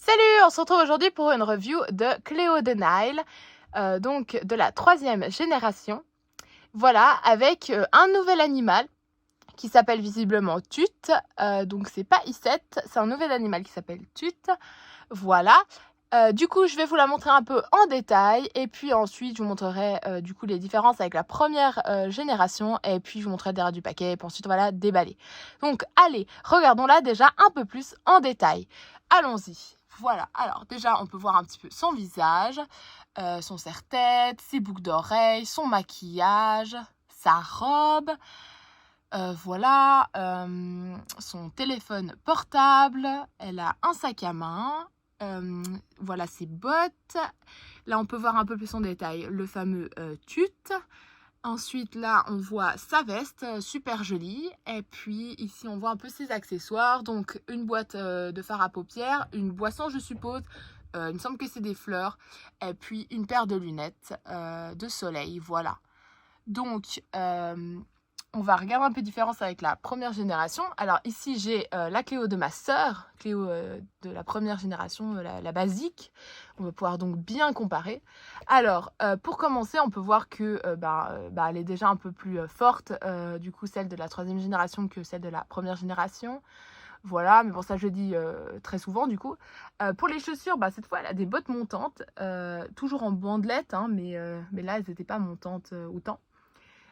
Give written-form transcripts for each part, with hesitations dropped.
Salut, on se retrouve aujourd'hui pour une review de Cléo de Nile, donc de la 3e génération. Voilà, avec un nouvel animal qui s'appelle visiblement Tut. Donc c'est pas I7, c'est un nouvel animal qui s'appelle Tut. Voilà. Du coup, je vais vous la montrer un peu en détail et puis ensuite je vous montrerai du coup les différences avec la première génération et puis je vous montrerai derrière du paquet et puis ensuite voilà déballer. Donc allez, regardons-la déjà un peu plus en détail. Allons-y. Voilà, alors déjà on peut voir un petit peu son visage, son serre-tête, ses boucles d'oreilles, son maquillage, sa robe. Voilà, son téléphone portable, elle a un sac à main, voilà ses bottes. Là, on peut voir un peu plus en détail le fameux tut. Ensuite, là, on voit sa veste, super jolie. Et puis, ici, on voit un peu ses accessoires. Donc, une boîte de fard à paupières, une boisson, je suppose. Il me semble que c'est des fleurs. Et puis, une paire de lunettes de soleil, voilà. Donc, on va regarder un peu la différence avec la première génération. Alors ici, j'ai la Cléo de ma sœur, Cléo de la première génération, la basique. On va pouvoir donc bien comparer. Alors, pour commencer, on peut voir que elle est déjà un peu plus forte, du coup, celle de la 3e génération que celle de la première génération. Voilà, mais bon, ça je dis très souvent du coup. Pour les chaussures, cette fois, elle a des bottes montantes, toujours en bandelettes, hein, mais là, elles n'étaient pas montantes autant.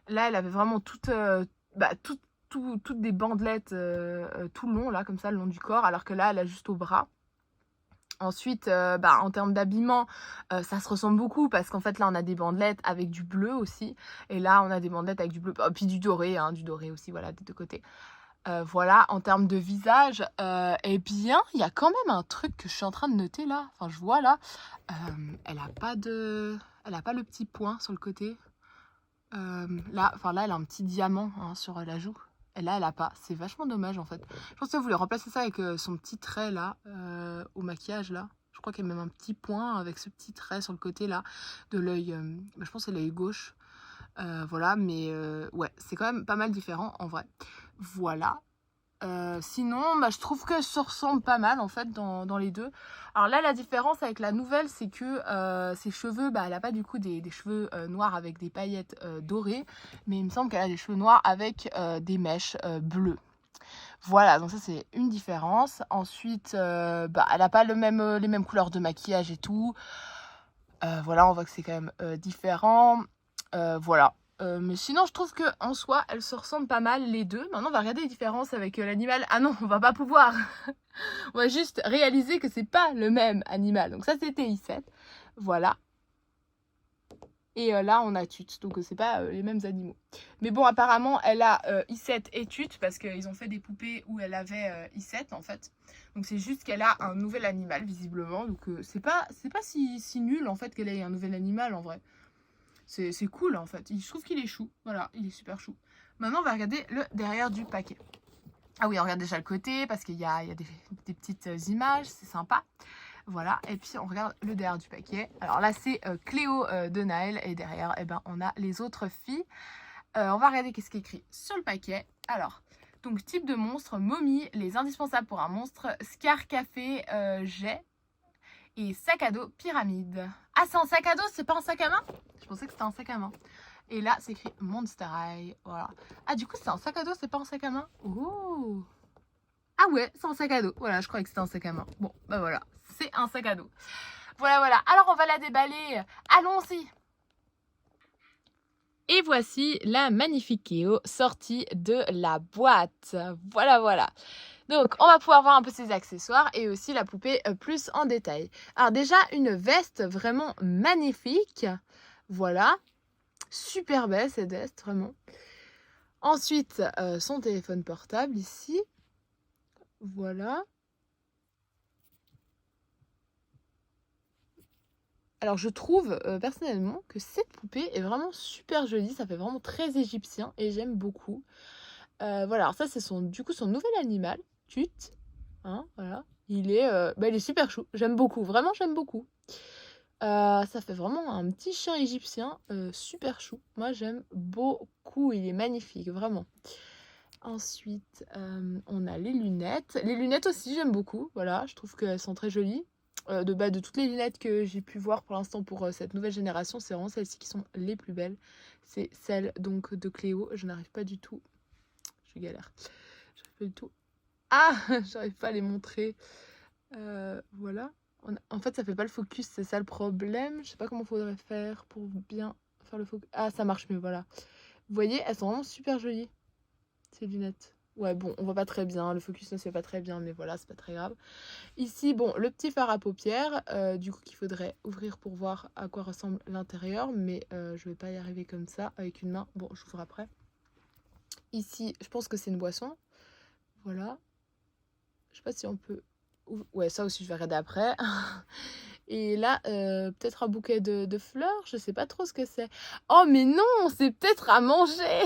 Là, elle avait vraiment toutes des bandelettes tout le long, là, comme ça, le long du corps, alors que là, elle a juste au bras. Ensuite, en termes d'habillement, ça se ressemble beaucoup parce qu'en fait, là, on a des bandelettes avec du bleu aussi. Et là, on a des bandelettes avec du bleu, puis du doré aussi, voilà, des deux côtés. Voilà, en termes de visage, eh bien, il y a quand même un truc que je suis en train de noter là. Enfin, je vois là, elle a pas le petit point sur le côté. Là, elle a un petit diamant hein, sur la joue. Et là, elle a pas. C'est vachement dommage en fait. Je pense que vous voulez remplacer ça avec son petit trait là, au maquillage là. Je crois qu'il y a même un petit point avec ce petit trait sur le côté là de l'œil. Je pense que c'est l'œil gauche. Voilà, mais ouais, c'est quand même pas mal différent en vrai. Voilà. Sinon, je trouve que ça ressemble pas mal en fait dans les deux. Alors là, la différence avec la nouvelle, c'est que ses cheveux, elle a pas du coup des cheveux noirs avec des paillettes dorées, mais il me semble qu'elle a des cheveux noirs avec des mèches bleues. Voilà, donc ça c'est une différence. Ensuite, elle a pas les mêmes couleurs de maquillage et tout. Voilà, on voit que c'est quand même différent. Voilà. Mais sinon, je trouve que en soi, elles se ressemblent pas mal les deux. Maintenant, on va regarder les différences avec l'animal. Ah non, on va pas pouvoir. On va juste réaliser que c'est pas le même animal. Donc ça, c'était I7. Voilà. Et là, on a Tut. Donc c'est pas les mêmes animaux. Mais bon, apparemment, elle a I7 et Tut parce qu'ils ont fait des poupées où elle avait I7 en fait. Donc c'est juste qu'elle a un nouvel animal visiblement. Donc c'est pas si nul en fait qu'elle ait un nouvel animal en vrai. C'est cool en fait. Je trouve qu'il est chou. Voilà, il est super chou. Maintenant, on va regarder le derrière du paquet. Ah oui, on regarde déjà le côté parce qu'il y a des petites images. C'est sympa. Voilà, et puis on regarde le derrière du paquet. Alors là, c'est Cléo de Nile. Et derrière, on a les autres filles. On va regarder qu'est-ce qui est écrit sur le paquet. Alors, donc type de monstre, momie, les indispensables pour un monstre, Scar Café, jet. Et sac à dos pyramide. Ah, c'est un sac à dos, c'est pas un sac à main? Je pensais que c'était un sac à main. Et là, c'est écrit Monster High. Voilà. Ah, du coup, c'est un sac à dos, c'est pas un sac à main? Oh! Ah ouais, c'est un sac à dos. Voilà, je croyais que c'était un sac à main. Bon, voilà, c'est un sac à dos. Voilà, voilà. Alors, on va la déballer. Allons-y. Et voici la magnifique Cléo sortie de la boîte. Voilà, voilà. Donc, on va pouvoir voir un peu ses accessoires et aussi la poupée plus en détail. Alors déjà, une veste vraiment magnifique. Voilà. Super belle cette veste, vraiment. Ensuite, son téléphone portable ici. Voilà. Alors, je trouve personnellement que cette poupée est vraiment super jolie. Ça fait vraiment très égyptien et j'aime beaucoup. Voilà, alors ça, c'est son nouvel animal, Tut. Hein, voilà. Il est super chou. J'aime beaucoup. Vraiment, j'aime beaucoup. Ça fait vraiment un petit chien égyptien super chou. Moi, j'aime beaucoup. Il est magnifique, vraiment. Ensuite, on a les lunettes. Les lunettes aussi, j'aime beaucoup. Voilà, je trouve qu'elles sont très jolies. De toutes les lunettes que j'ai pu voir pour l'instant pour cette nouvelle génération, c'est vraiment celles-ci qui sont les plus belles. C'est celle donc de Cléo. Je n'arrive pas du tout. Je galère. J'arrive pas du tout. Ah, j'arrive pas à les montrer. Voilà. En fait, ça fait pas le focus, c'est ça le problème. Je sais pas comment faudrait faire pour bien faire le focus. Ah, ça marche mieux, voilà. Vous voyez, elles sont vraiment super jolies, ces lunettes. Ouais, bon, on voit pas très bien, le focus ne se fait pas très bien, mais voilà, c'est pas très grave. Ici, bon, le petit fard à paupières, du coup, qu'il faudrait ouvrir pour voir à quoi ressemble l'intérieur, mais je vais pas y arriver comme ça, avec une main. Bon, j'ouvre après. Ici, je pense que c'est une boisson. Voilà. Je sais pas si on peut... Ouais, ça aussi, je vais regarder après. Et là, peut-être un bouquet de fleurs, je sais pas trop ce que c'est. Oh, mais non, c'est peut-être à manger.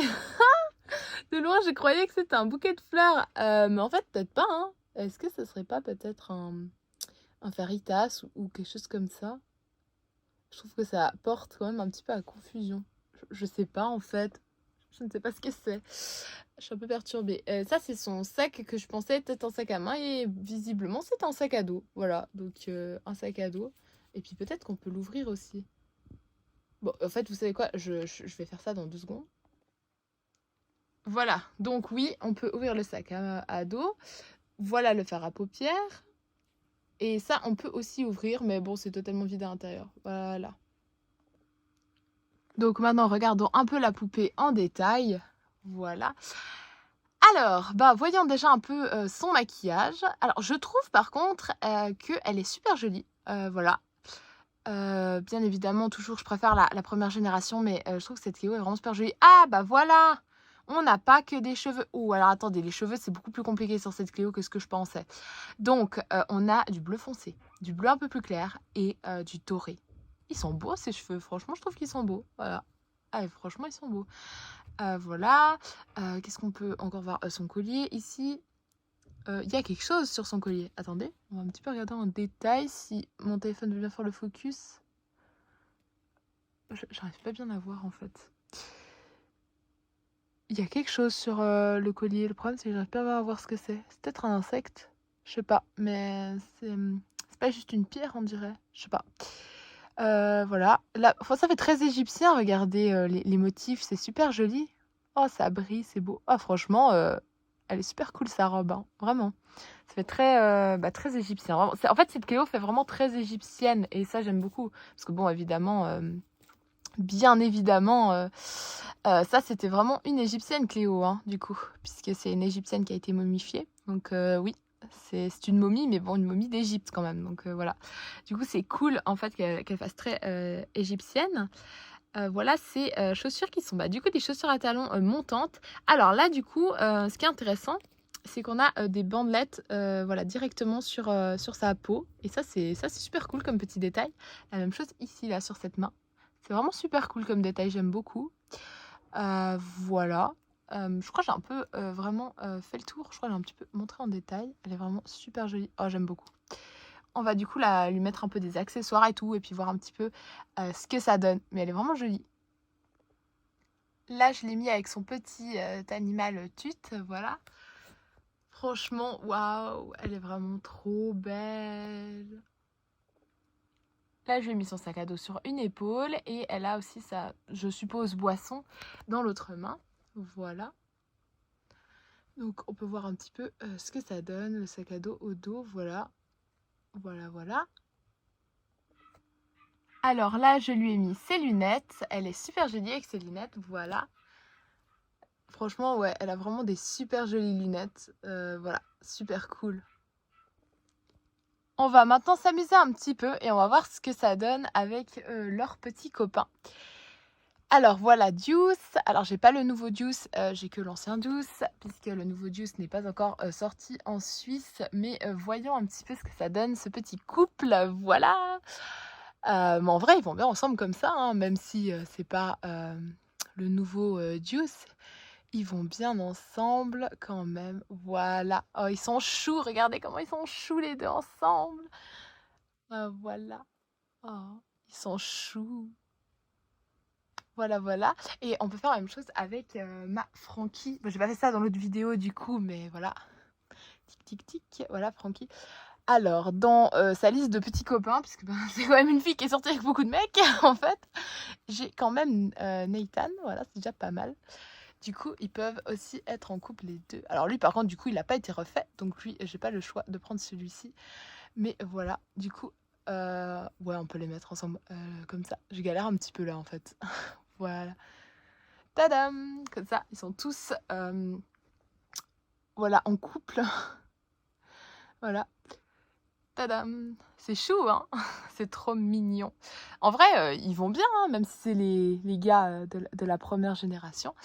De loin, je croyais que c'était un bouquet de fleurs. Mais en fait, peut-être pas, hein. Est-ce que ce serait pas peut-être un faritas ou quelque chose comme ça? Je trouve que ça porte quand même un petit peu à confusion. Je sais pas, en fait. Je ne sais pas ce que c'est. Je suis un peu perturbée. Ça, c'est son sac que je pensais être un sac à main. Et visiblement, c'est un sac à dos. Voilà, donc un sac à dos. Et puis peut-être qu'on peut l'ouvrir aussi. Bon, en fait, vous savez quoi? Je vais faire ça dans 2 secondes. Voilà, donc oui, on peut ouvrir le sac à dos. Voilà le fard à paupières. Et ça, on peut aussi ouvrir, mais bon, c'est totalement vide à l'intérieur. Voilà. Donc maintenant, regardons un peu la poupée en détail. Voilà. Alors, bah, voyons déjà un peu son maquillage. Alors, je trouve par contre qu'elle est super jolie. Voilà. Bien évidemment, toujours, je préfère la première génération, mais je trouve que cette Cléo est vraiment super jolie. Ah, bah voilà! On n'a pas que des cheveux. Ouh, alors attendez, les cheveux, c'est beaucoup plus compliqué sur cette Cléo que ce que je pensais. Donc, on a du bleu foncé, du bleu un peu plus clair et du doré. Ils sont beaux, ces cheveux. Franchement, je trouve qu'ils sont beaux. Voilà. Ah, et franchement, ils sont beaux. Voilà. Qu'est-ce qu'on peut encore voir? Son collier, ici. Il y a quelque chose sur son collier. Attendez, on va un petit peu regarder en détail si mon téléphone veut bien faire le focus. J'arrive pas bien à voir en fait. Il y a quelque chose sur le collier. Le problème, c'est que j'arrive pas à voir ce que c'est. C'est peut-être un insecte. Je sais pas, mais c'est pas juste une pierre, on dirait. Je sais pas. Voilà. Là, enfin, ça fait très égyptien, regardez les motifs, c'est super joli. Oh, ça brille, c'est beau. Ah, franchement, elle est super cool sa robe, hein, vraiment. Ça fait très égyptien. Vraiment. En fait, cette Cléo fait vraiment très égyptienne et ça, j'aime beaucoup. Parce que bon, évidemment, bien évidemment, ça, c'était vraiment une égyptienne Cléo, hein, du coup, puisque c'est une égyptienne qui a été momifiée. Donc oui, c'est une momie, mais bon, une momie d'Égypte quand même. Donc voilà. Du coup, c'est cool en fait qu'elle fasse très égyptienne. Voilà, ces chaussures qui sont du coup des chaussures à talons montantes. Alors là, du coup, ce qui est intéressant, c'est qu'on a des bandelettes voilà, directement sur sa peau. Et ça, c'est super cool comme petit détail. La même chose ici, là, sur cette main. C'est vraiment super cool comme détail, j'aime beaucoup. Voilà. Je crois que j'ai un peu vraiment fait le tour. Je crois que j'ai un petit peu montré en détail. Elle est vraiment super jolie. Oh, j'aime beaucoup. On va du coup lui mettre un peu des accessoires et tout, et puis voir un petit peu ce que ça donne. Mais elle est vraiment jolie. Là, je l'ai mis avec son petit animal tut, voilà. Franchement, waouh, elle est vraiment trop belle. Là, je lui ai mis son sac à dos sur une épaule, et elle a aussi sa, je suppose, boisson dans l'autre main. Voilà. Donc, on peut voir un petit peu ce que ça donne, le sac à dos au dos, voilà. Voilà, voilà. Alors là, je lui ai mis ses lunettes. Elle est super jolie avec ses lunettes, voilà. Franchement, ouais, elle a vraiment des super jolies lunettes. Voilà, super cool. On va maintenant s'amuser un petit peu et on va voir ce que ça donne avec leurs petits copains. Alors voilà, Juice. Alors j'ai pas le nouveau Juice, j'ai que l'ancien Juice, puisque le nouveau Juice n'est pas encore sorti en Suisse. Mais voyons un petit peu ce que ça donne, ce petit couple. Voilà. Mais en vrai, ils vont bien ensemble comme ça, hein, même si c'est pas le nouveau Juice. Ils vont bien ensemble quand même. Voilà. Oh, ils sont choux. Regardez comment ils sont choux les deux ensemble. Voilà. Oh, ils sont choux. Voilà, voilà. Et on peut faire la même chose avec ma Frankie. Bon, j'ai pas fait ça dans l'autre vidéo du coup, mais voilà. Tic, tic, tic. Voilà, Frankie. Alors, dans sa liste de petits copains, puisque ben, c'est quand même une fille qui est sortie avec beaucoup de mecs, en fait, j'ai quand même Nathan, voilà, c'est déjà pas mal. Du coup, ils peuvent aussi être en couple les deux. Alors lui, par contre, du coup, il n'a pas été refait, donc lui, j'ai pas le choix de prendre celui-ci. Mais voilà, du coup, ouais, on peut les mettre ensemble comme ça. Je galère un petit peu là, en fait. Voilà. Tadam! Comme ça, ils sont tous, voilà, en couple. Voilà. Tadam! C'est chou, hein? C'est trop mignon. En vrai, ils vont bien, hein, même si c'est les gars de la première génération.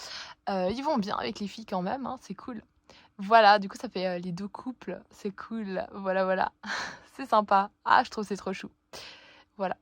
Ils vont bien avec les filles quand même, hein, c'est cool. Voilà, du coup, ça fait les deux couples. C'est cool. Voilà, voilà. C'est sympa. Ah, je trouve c'est trop chou. Voilà.